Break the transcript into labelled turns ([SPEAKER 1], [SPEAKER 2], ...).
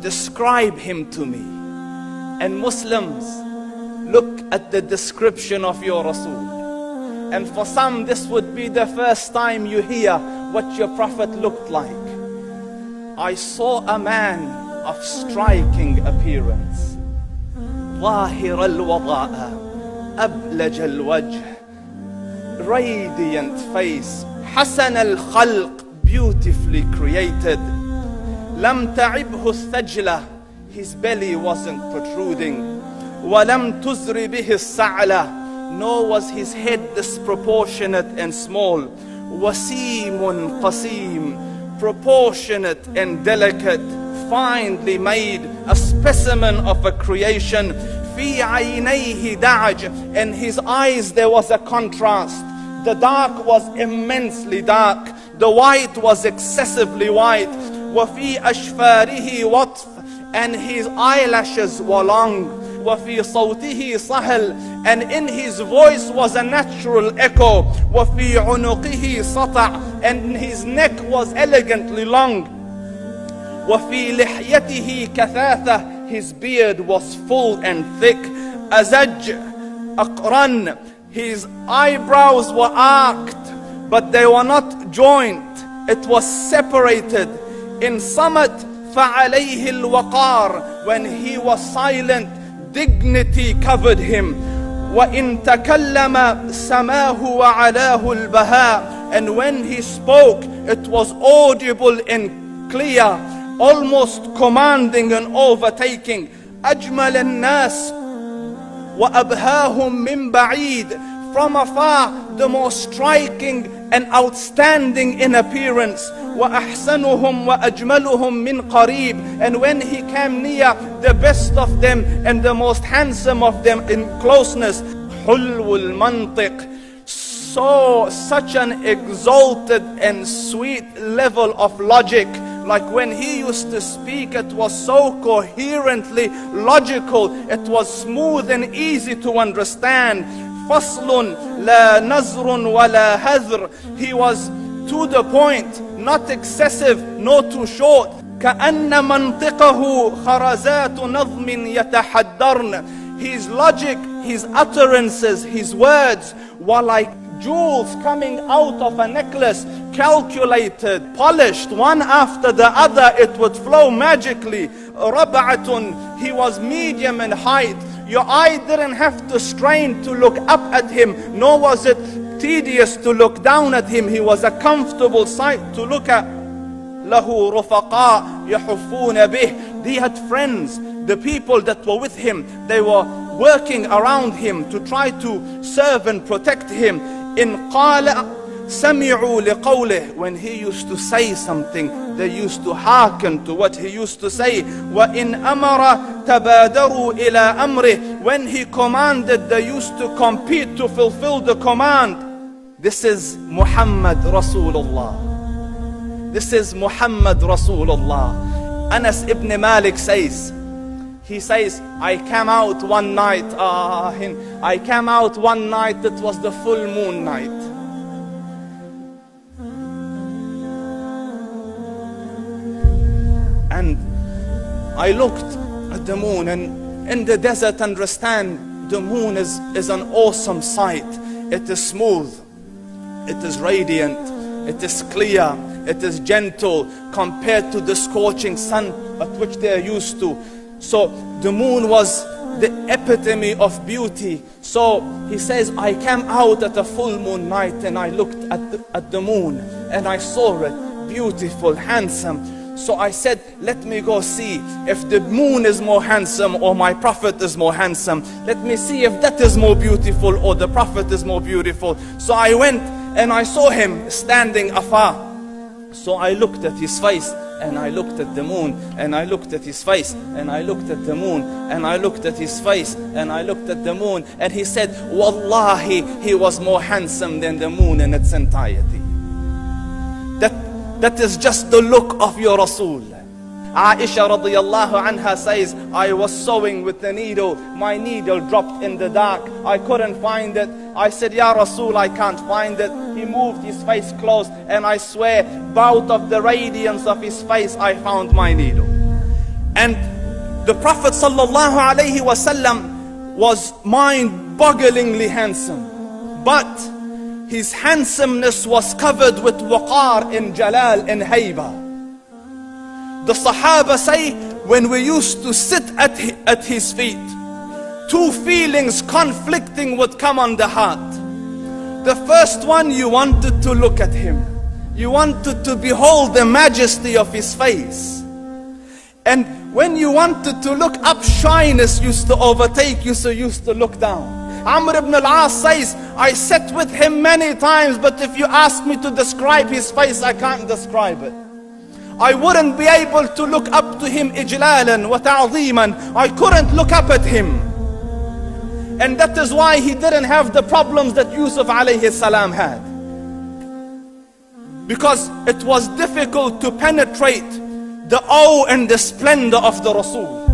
[SPEAKER 1] Describe him to me. And Muslims, look at the description of your Rasul. And for some, this would be the first time you hear what your Prophet looked like. I saw a man of striking appearance. ظاهر الوضاء أبلج الوجه, radiant face, حسن الخلق, beautifully created. لم تعبه الثجلة, his belly wasn't protruding. ولم تزر به السعلة, nor was his head disproportionate and small. وسيم قسيم, proportionate and delicate, finely made, a specimen of a creation. في عينيه دعج, in his eyes there was a contrast. The dark was immensely dark, the white was excessively white. وفي أشفاره وطف, and his eyelashes were long. وفي صوته صهل, and in his voice was a natural echo. وفي عنقه سطع, and his neck was elegantly long. وفي لحيته كثاثة, his beard was full and thick. أزج أقرن, his eyebrows were arched, but they were not joined. It was separated. In Samat فعليه الوقار, when he was silent, dignity covered him. وإن تكلم سماه وعلاه البهاء, and when he spoke, it was audible and clear, almost commanding and overtaking. أجمل الناس وأبهاهم من بعيد, from afar the most striking and outstanding in appearance. وأحسنهم وأجملهم من قريب, and when he came near, the best of them and the most handsome of them in closeness. حلو المنطق, such an exalted and sweet level of logic. Like when he used to speak, it was so coherently logical, it was smooth and easy to understand. فصل لا نزر ولا هذر, he was to the point, not excessive nor too short. كأن منطقه خرزات نظم يتحدرن, his logic, his utterances, his words were like jewels coming out of a necklace, calculated, polished, one after the other, it would flow magically. ربعة, he was medium in height. Your eye didn't have to strain to look up at him, nor was it tedious to look down at him. He was a comfortable sight to look at. له رفقاء يحفون به, he had friends, the people that were with him, they were working around him to try to serve and protect him. إن قال سمعوا لقوله, when he used to say something, they used to hearken to what he used to say. وإن أمر تبادروا إلى أمره, when he commanded, they used to compete to fulfill the command. This is Muhammad Rasulullah. This is Muhammad Rasulullah. Anas ibn Malik says, he says, I came out one night, it was the full moon night. And I looked at the moon, and in the desert, understand, the moon is an awesome sight. It is smooth, it is radiant, it is clear, it is gentle compared to the scorching sun at which they are used to. So the moon was the epitome of beauty. So he says, I came out at a full moon night and I looked at the moon and I saw it, beautiful, handsome. So I said, let me go see if the moon is more handsome or my Prophet is more handsome. Let me see if that is more beautiful or the Prophet is more beautiful. So I went and I saw him standing afar. So I looked at his face and I looked at the moon, and I looked at his face, and I looked at the moon, and I looked at his face, and I looked at the moon, and he said, Wallahi, he was more handsome than the moon in its entirety. That is just the look of your Rasul. Aisha radiyallahu anha says, I was sewing with the needle. My needle dropped in the dark. I couldn't find it. I said, Ya Rasul, I can't find it. He moved his face close, and I swear, out of the radiance of his face, I found my needle. And the Prophet sallallahu alaihi wasallam was mind-bogglingly handsome, but his handsomeness was covered with waqar and jalal and hayba. The Sahaba say, when we used to sit at his feet, two feelings conflicting would come on the heart. The first one, you wanted to look at him. You wanted to behold the majesty of his face. And when you wanted to look up, shyness used to overtake you, so you used to look down. Amr ibn al-As says, I sat with him many times, but if you ask me to describe his face, I can't describe it. I wouldn't be able to look up to him ijlalan wa ta'zeeman. I couldn't look up at him. And that is why he didn't have the problems that Yusuf alayhi salam had. Because it was difficult to penetrate the awe and the splendor of the Rasul.